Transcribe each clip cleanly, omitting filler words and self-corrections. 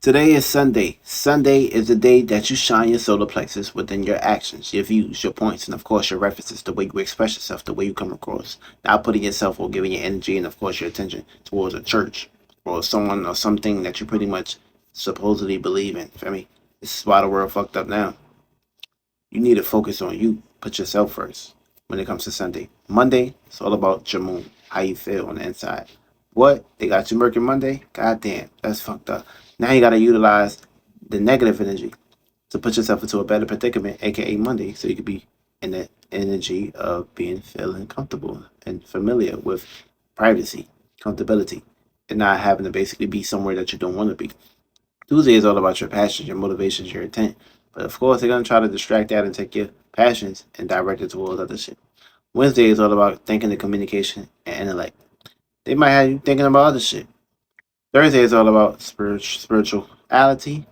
Today is Sunday. Sunday is the day that you shine your solar plexus within your actions, your views, your points, and of course your references, the way you express yourself, the way you come across. Now putting yourself or giving your energy and of course your attention towards a church or someone or something that you pretty much supposedly believe in. Feel me? This is why the world fucked up now. You need to focus on you. Put yourself first when it comes to Sunday. Monday, it's all about your moon. How you feel on the inside. What? They got you Mercury Monday? God damn, that's fucked up. Now you gotta utilize the negative energy to put yourself into a better predicament, aka Monday, so you could be in the energy of being feeling comfortable and familiar with privacy, comfortability, and not having to basically be somewhere that you don't want to be. Tuesday is all about your passions, your motivations, your intent. But of course, they're gonna try to distract that and take your passions and direct it towards other shit. Wednesday is all about thinking and communication and intellect. They might have you thinking about other shit. Thursday is all about spirituality,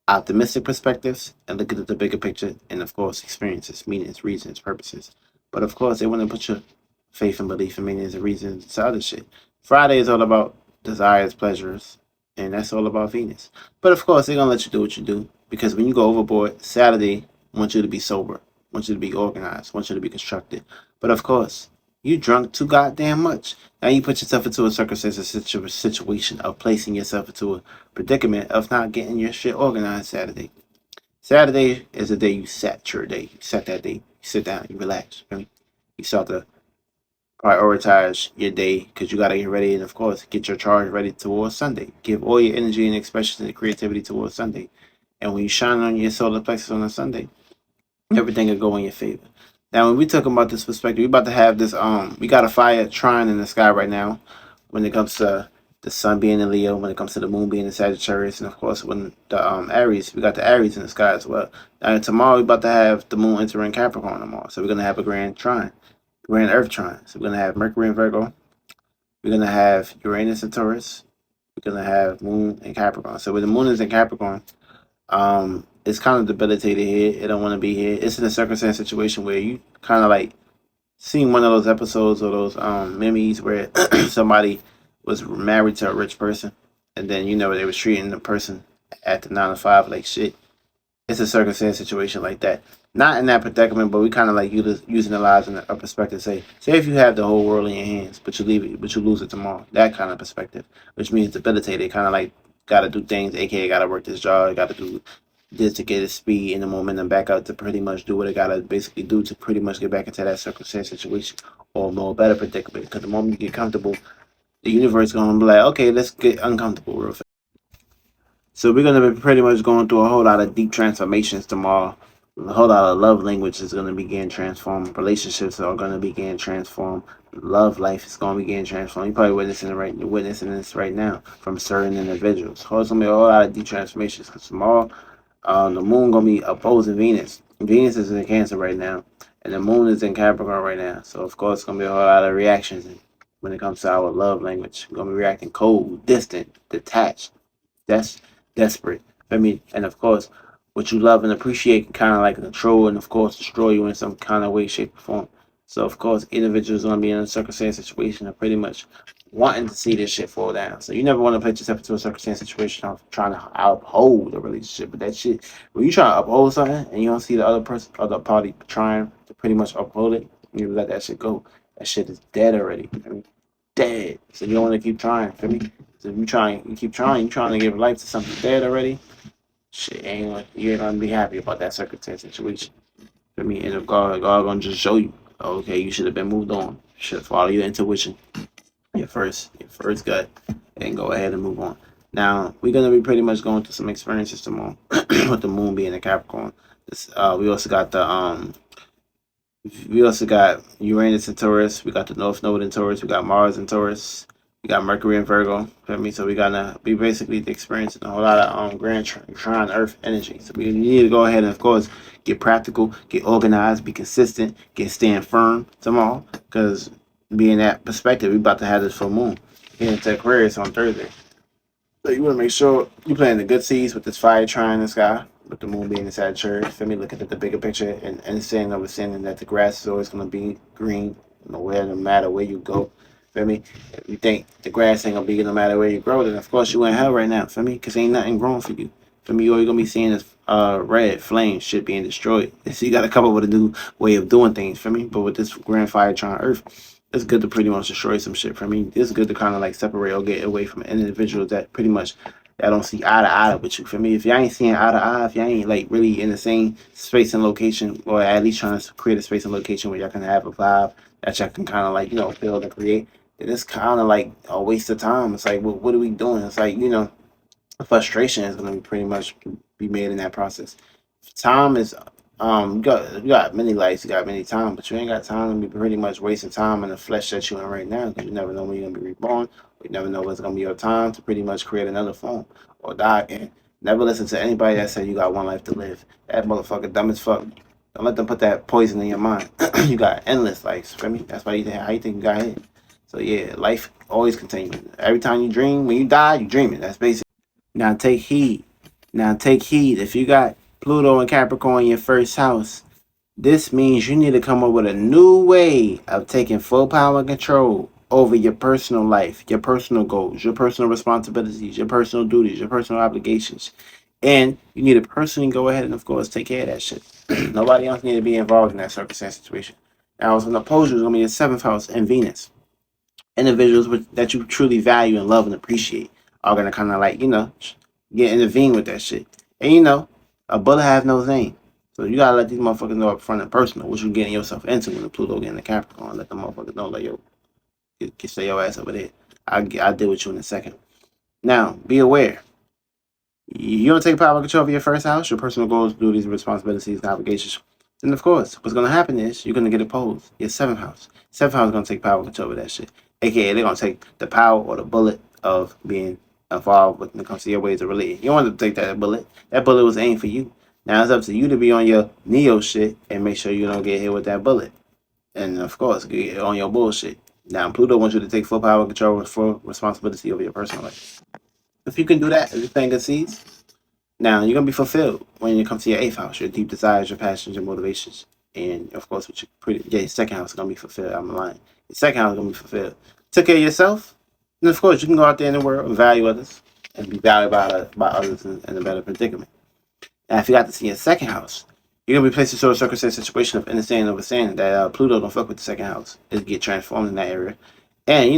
optimistic perspectives, and looking at the bigger picture, and of course, experiences, meanings, reasons, purposes. But of course, they want to put your faith and belief and meanings and reasons to other shit. Friday is all about desires, pleasures, and that's all about Venus. But of course, they're gonna let you do what you do because when you go overboard, Saturday wants you to be sober, wants you to be organized, wants you to be constructed. But of course, you drunk too goddamn much. Now you put yourself into a circumstance, a situation of placing yourself into a predicament of not getting your shit organized Saturday. Saturday is the day you set your day. You set that day. You sit down. You relax. Right? You start to prioritize your day because you got to get ready and, of course, get your charge ready towards Sunday. Give all your energy and expression and creativity towards Sunday. And when you shine on your solar plexus on a Sunday, everything will go in your favor. Now, when we talk about this perspective, we about to have this. We got a fire trine in the sky right now. When it comes to the sun being in Leo, when it comes to the moon being in Sagittarius, and of course when the Aries, we got the Aries in the sky as well. Now tomorrow we about to have the moon entering Capricorn tomorrow, so we're gonna have a grand trine, grand Earth trine. So we're gonna have Mercury in Virgo. We're gonna have Uranus in Taurus. We're gonna have Moon in Capricorn. So when the moon is in Capricorn, it's kind of debilitated here. It don't want to be here. It's in a circumstance situation where you kind of like seen one of those episodes or those memes where somebody was married to a rich person and then they was treating the person at the 9 to 5 like shit. It's a circumstance situation like that. Not in that predicament, but we kind of like using the lives in a perspective. Say if you have the whole world in your hands, but you leave it, but you lose it tomorrow. That kind of perspective, which means debilitated. Kind of like got to do things, aka got to work this job, got to do this to get its speed and the momentum back out to pretty much do what it got to basically do to pretty much get back into that circumstance situation or more better predicament. Because the moment you get comfortable, the universe is gonna be like, okay, let's get uncomfortable real fast. So we're gonna be pretty much going through a whole lot of deep transformations tomorrow. A whole lot of love language is gonna begin transform. Relationships are gonna begin transform. Love life is gonna begin transform. You're probably witnessing this right now from certain individuals. So it's gonna be a whole lot of deep transformations because tomorrow, the moon gonna be opposing Venus. Venus is in Cancer right now, and the moon is in Capricorn right now. So of course, it's gonna be a whole lot of reactions when it comes to our love language. We're gonna be reacting cold, distant, detached. That's desperate. I mean, and of course, what you love and appreciate can kind of like control and of course destroy you in some kind of way, shape, or form. So of course, individuals gonna be in a circumstance situation of pretty much wanting to see this shit fall down. So you never want to put yourself into a circumstance situation of trying to uphold a relationship. But that shit, when you try to uphold something and you don't see the other party trying to pretty much uphold it, you let that shit go. That shit is dead already. I mean, dead. So you don't want to keep trying. Feel me? So if you keep trying, you trying to give life to something dead already. Shit you ain't gonna be happy about that circumstance situation. Feel me? And if God gonna just show you, okay, you should have been moved on. Should follow your intuition, your first gut, and go ahead and move on. Now we're gonna be pretty much going through some experiences tomorrow with the moon being a Capricorn. We also got Uranus in Taurus. We got the North Node in Taurus. We got Mars in Taurus. We got Mercury in Virgo. Feel me? So we gonna be basically experiencing a whole lot of grand trine Earth energy. So we need to go ahead and of course get practical, get organized, be consistent, get stand firm tomorrow. Because being that perspective, we about to have this full moon here into Aquarius on Thursday. So you want to make sure you plant the good seeds with this fire trine in the sky, with the moon being in Sagittarius. Feel me? Looking at the bigger picture and understanding that the grass is always going to be green, no matter where you go. Feel me? If you think the grass ain't gonna be no matter where you grow, then of course you in hell right now. Feel me? Cause ain't nothing growing for you. Feel me? All you're gonna be seeing is red flames, shit being destroyed. So you gotta come up with a new way of doing things. Feel me? But with this grand fire trying Earth, it's good to pretty much destroy some shit. For me, it's good to kind of like separate or get away from individuals that pretty much that don't see eye to eye with you. For me, if y'all ain't seeing eye to eye, if y'all ain't like really in the same space and location, or at least trying to create a space and location where y'all can have a vibe that y'all can kind of like build and create, then it's kind of like a waste of time. It's like, what are we doing? It's like frustration is going to pretty much be made in that process. Time is you got many lives, you got many time, but you ain't got time to be pretty much wasting time in the flesh that you're in right now, because you never know when you're gonna be reborn. You never know what's gonna be your time to pretty much create another form or die again. Never listen to anybody that said you got one life to live. That motherfucker dumb as fuck. Don't let them put that poison in your mind. You got endless lives. For me, that's why you think how you think you got hit. So yeah, life always continues. Every time you dream, when you die, you dreaming. That's basic. Now take heed. Now take heed. If you got Pluto and Capricorn in your first house, this means you need to come up with a new way of taking full power and control over your personal life, your personal goals, your personal responsibilities, your personal duties, your personal obligations. And you need to personally go ahead and, of course, take care of that shit. Nobody else need to be involved in that circumstance situation. Now, it's going to oppose you is going to be the seventh house and Venus. Individuals that you truly value and love and appreciate are going to kind of like, get intervene with that shit. And, a bullet have no name. So you gotta let these motherfuckers know up front and personal what you getting yourself into when the Pluto getting the Capricorn. Let the motherfuckers know, like, yo, stay your ass over there. I'll deal with you in a second. Now, be aware. You don't take power control of your first house, your personal goals, duties, responsibilities, and obligations. Then, of course, what's going to happen is you're going to get opposed. Your seventh house. Seventh house is going to take power control of that shit. AKA, they're going to take the power or the bullet of being involved when it comes to your ways of relating. You don't want to take that bullet. That bullet was aimed for you. Now it's up to you to be on your Neo shit and make sure you don't get hit with that bullet. And, of course, get on your bullshit. Now, Pluto wants you to take full power control and full responsibility over your personal life. If you can do that, everything succeeds. Now you're gonna be fulfilled when it comes to your eighth house, your deep desires, your passions, your motivations, and of course, with your second house is gonna be fulfilled. I'm lying. Your second house is gonna be fulfilled. Take care of yourself, and of course, you can go out there in the world and value others and be valued by others in a better predicament. Now, if you got this in your second house, you're gonna be placed into a circumstance situation of understanding that Pluto don't fuck with the second house. It get transformed in that area, and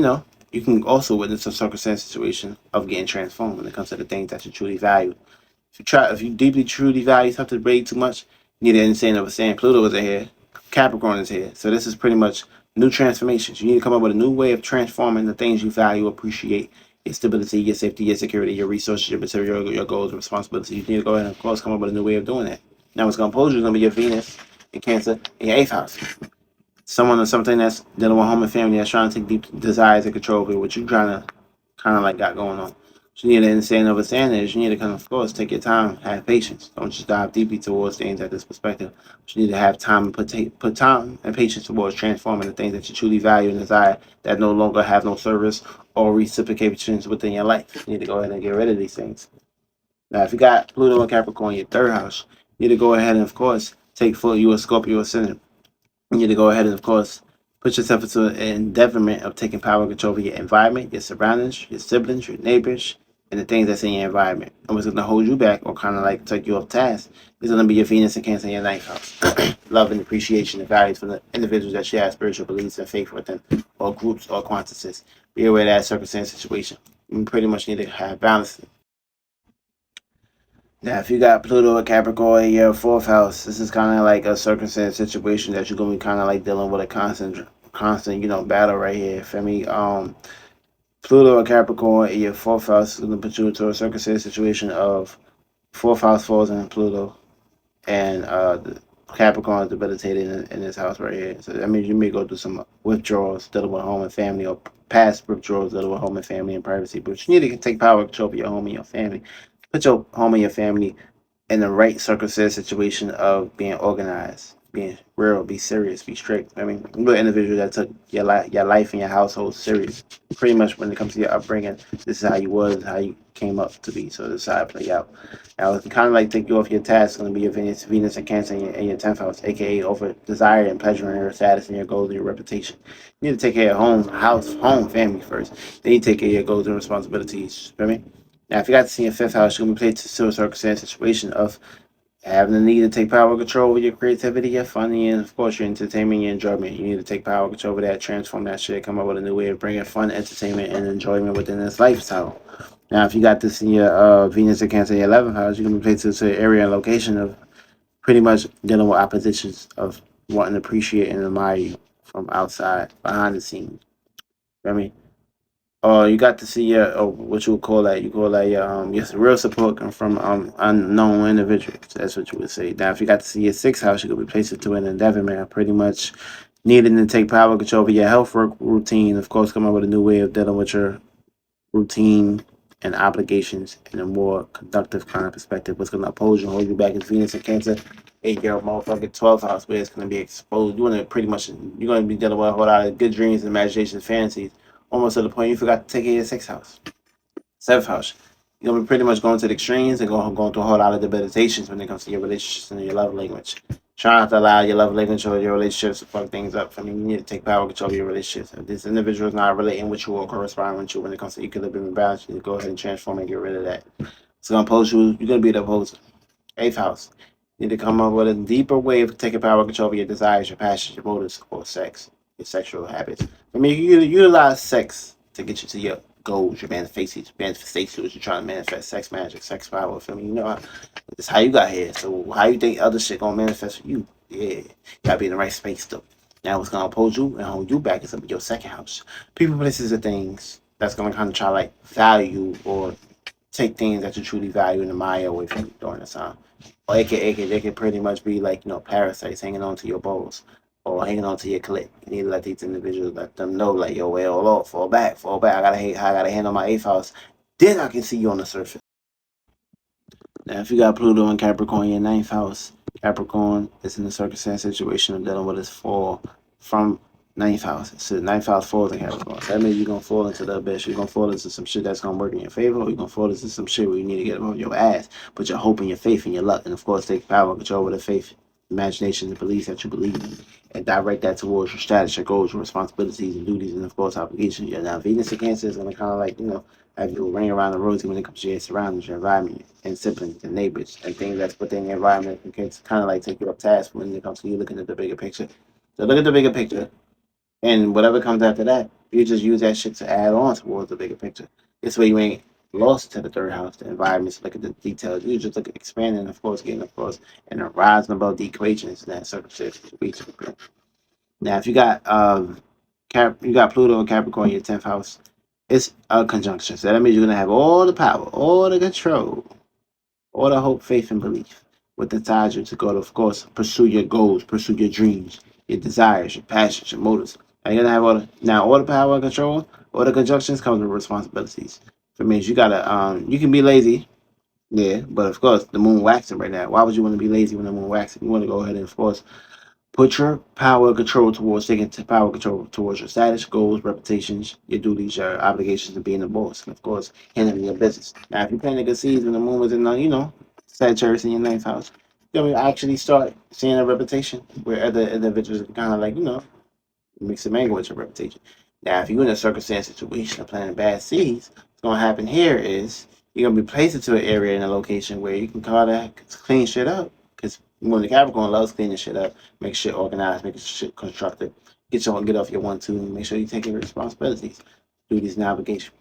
you can also witness a circumstance situation of getting transformed when it comes to the things that you truly value. If you deeply truly value something way too much, you need to understand that saying Pluto is here, Capricorn is here. So this is pretty much new transformations. You need to come up with a new way of transforming the things you value, appreciate, your stability, your safety, your security, your resources, your material, your goals, responsibilities. You need to go ahead and, of course, come up with a new way of doing that. Now, what's going to oppose you is going to be your Venus and Cancer in your eighth house. Someone or something that's dealing with home and family that's trying to take deep desires and control over what you trying to kind of like got going on. You need to understand is you need to kind of course, take your time, have patience. Don't just dive deeply towards things at this perspective. But you need to have time and put time and patience towards transforming the things that you truly value and desire that no longer have no service or reciprocations within your life. You need to go ahead and get rid of these things. Now, if you got Pluto and Capricorn in your third house, you need to go ahead and, of course, take full you a Scorpio ascendant. You need to go ahead and, of course, put yourself into an endeavorment of taking power and control over your environment, your surroundings, your siblings, your neighbors, and the things that's in your environment. And what's going to hold you back or kind of like take you off task is going to be your Venus and Cancer in your ninth house. Love and appreciation and values for the individuals that share spiritual beliefs and faith within, or groups or quantities. Be aware of that circumstance situation. You pretty much need to have balance. Now, if you got Pluto or Capricorn in your fourth house, this is kind of like a circumstance situation that you're gonna be kind of like dealing with a constant, battle right here. For me, Pluto or Capricorn in your fourth house is gonna put you into a circumstance situation of fourth house falls in Pluto, and the Capricorn is debilitated in this house right here. So that means you may go through some withdrawals dealing with home and family, or past withdrawals dealing with home and family and privacy. But you need to take power control over your home and your family. Put your home and your family in the right circumstance situation of being organized. being real, be serious, be strict. I mean, you're an individual that took your life and your household serious. Pretty much when it comes to your upbringing, this is how you was, how you came up to be. So this is how it play out. Now, it's kind of like take you off your task. It's going to be your Venus and Cancer in your 10th house, aka over desire and pleasure and your status and your goals and your reputation. You need to take care of home, house, home, family first. Then you take care of your goals and responsibilities. Feel me? Now, if you got to see your 5th house, you're going to be placed in a circumstance situation of having the need to take power control over your creativity, your fun, and of course your entertainment, your enjoyment. You need to take power control over that, transform that shit, come up with a new way of bringing fun, entertainment, and enjoyment within this lifestyle. Now, if you got this in your Venus or Cancer, your 11th house, you're gonna be placed into an area and location of pretty much dealing with oppositions of wanting to appreciate and admire you from outside, behind the scenes. I mean, you got to see your what you would call that. You call that your real support come from unknown individuals. That's what you would say. Now, if you got to see your 6th house, you could be placed into an endeavor, man. Pretty much needing to take power control over your health work routine. Of course, come up with a new way of dealing with your routine and obligations in a more conductive kind of perspective. What's going to oppose you and hold you back is Venus and Cancer. 8 year motherfucking 12th house where it's going to be exposed. You're going to pretty much, you're going to be dealing with a whole lot of good dreams, imaginations, fantasies, almost to the point you forgot to take care of your 6th house. 7th house. You're going to be pretty much going to the extremes and going through a whole lot of debilitations when it comes to your relationships and your love language. Try not to allow your love language or your relationships to fuck things up. I mean, you need to take power control of your relationships. If this individual is not relating with you or corresponding with you when it comes to equilibrium and balance, you need to go ahead and transform and get rid of that. It's going to oppose you. You're going to be the opposer. 8th house. You need to come up with a deeper way of taking power control of your desires, your passions, your motives, or sex, your sexual habits. I mean, you utilize sex to get you to your goals, your manifestations, what you're trying to manifest, sex magic, sex power. I mean, you know, it's how you got here. So how you think other shit gonna manifest for you? Yeah, you gotta be in the right space though. Now, what's gonna oppose you and hold you back is up your 2nd house. People, places, and things that's gonna kind of try like value or take things that you truly value and admire away from you during this time. Or aka they can pretty much be like, parasites hanging on to your balls or hanging on to your clit. You need to let these individuals let them know like, yo, well, off, fall back, fall back. I gotta handle my 8th house. Then I can see you on the surface. Now, if you got Pluto and Capricorn in your 9th house, Capricorn is in a circumstance situation of dealing with its fall from 9th house. So the 9th house falls in Capricorn. That means you're gonna fall into the abyss. You're gonna fall into some shit that's gonna work in your favor, or you're gonna fall into some shit where you need to get above your ass. Put your hope and your faith and your luck, and of course take power and control over the faith, imagination, and beliefs that you believe in, and direct that towards your status, your goals, your responsibilities, and duties, and of course obligations. Yeah, now Venus and Cancer is gonna kind of like have you ring around the rosy when it comes to your surroundings, your environment, and siblings, and neighbors, and things that's within your environment. It can kind of like take you up task when it comes to you looking at the bigger picture. So look at the bigger picture, and whatever comes after that, you just use that shit to add on towards the bigger picture. This way you ain't lost to the 3rd house, the environments, look at the details. You just look at expanding, of course, getting, of course, and rising above the equations in that circumstance. Now, if you got you got Pluto and Capricorn in your 10th house, it's a conjunction. So that means you're gonna have all the power, all the control, all the hope, faith, and belief with inside you to go to, of course, pursue your goals, pursue your dreams, your desires, your passions, your motives. Now you're gonna have all the power and control, all the conjunctions comes with responsibilities. So it means you gotta you can be lazy, yeah, but of course the moon waxing right now. Why would you want to be lazy when the moon waxing? You want to go ahead and of course put your power control towards taking power control towards your status, goals, reputations, your duties, your obligations, and being the boss, and of course, handling your business. Now, if you're planting good seeds when the moon was in, Sagittarius in your 9th house, you're gonna actually start seeing a reputation where other individuals kind of like, mix and mingle with your reputation. Now, if you're in a circumstance situation of planting bad seeds, what's gonna happen here is you're gonna be placed into an area in a location where you can call that clean shit up. Because when the Capricorn loves cleaning shit up, make shit organized, make shit constructed, get off your 1-2, and make sure you take your responsibilities, duties, and obligations.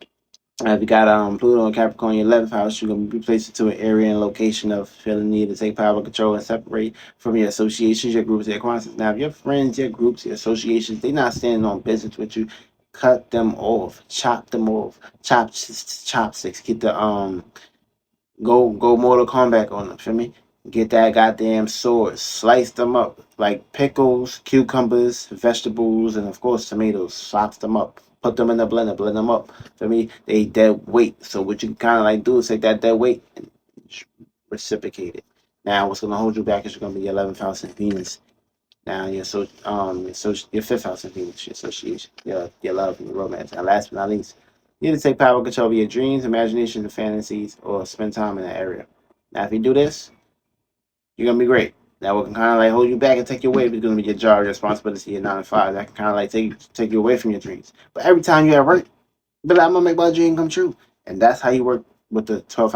If you got Pluto and Capricorn in your 11th house, you're gonna be placed into an area and location of feeling need to take power, control, and separate from your associations, your groups, your acquaintances. Now, if your friends, your groups, your associations, they're not standing on business with you, cut them off, chop them off, chopsticks, get the go Mortal Kombat on them. Feel me? Get that goddamn sword, slice them up like pickles, cucumbers, vegetables, and of course tomatoes. Slice them up, put them in the blender, blend them up. For me, they dead weight. So what you kind of like do is take that dead weight and reciprocate it. Now, what's gonna hold you back is you're gonna be your 11th house in Venus Now, your fifth house in Venus, your association, your love, and your romance. And last but not least, you need to take power control over your dreams, imagination, and fantasies, or spend time in that area. Now, if you do this, you're gonna be great. That will kind of like hold you back and take you away. It's gonna be your job, your responsibility, your 9 to 5. That can kind of like take you away from your dreams. But every time you're at work, be like, I'm gonna make my dream come true, and that's how you work with the 12th